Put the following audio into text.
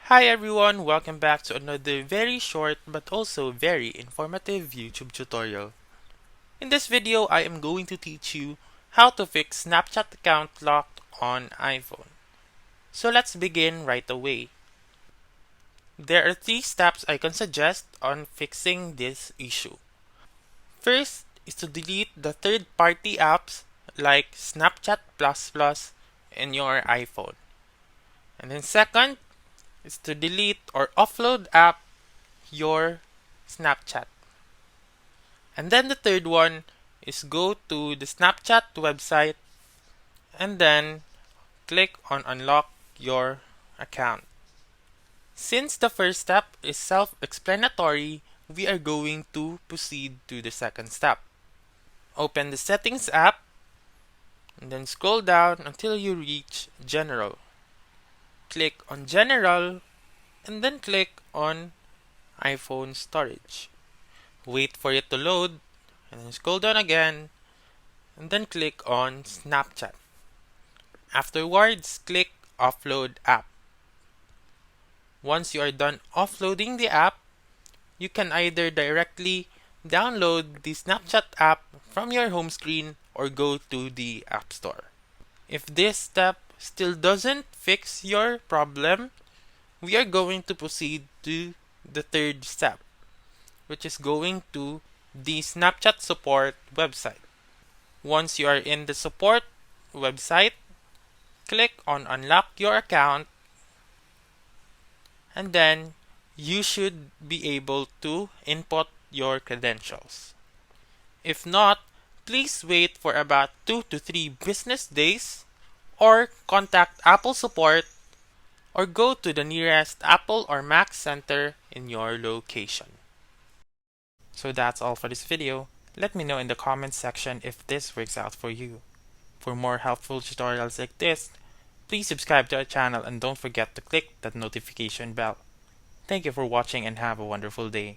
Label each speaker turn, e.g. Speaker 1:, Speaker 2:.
Speaker 1: Hi everyone, welcome back to another very short but also very informative YouTube tutorial. In this video, I am going to teach you how to fix Snapchat account locked on iPhone. So let's begin right away. There are 3 steps I can suggest on fixing this issue. First is to delete the third-party apps like Snapchat Plus Plus in your iPhone. And then second is to delete or offload app your Snapchat. And then the third one is go to the Snapchat website and then click on unlock your account. Since the first step is self-explanatory, we are going to proceed to the second step. Open the settings app and then scroll down until you reach general. Click on general and then click on iPhone storage. Wait for it to load and then scroll down again and then click on Snapchat. Afterwards, click Offload App. Once you are done offloading the app, you can either directly download the Snapchat app from your home screen or go to the App Store. If this step still doesn't fix your problem, we are going to proceed to the third step, which is going to the Snapchat support website. Once you are in the support website, click on unlock your account and then you should be able to input your credentials. If not, please wait for about 2 to 3 business days or contact Apple support or go to the nearest Apple or Mac center in your location. So that's all for this video. Let me know in the comments section if this works out for you. For more helpful tutorials like this, please subscribe to our channel and don't forget to click that notification bell. Thank you for watching and have a wonderful day.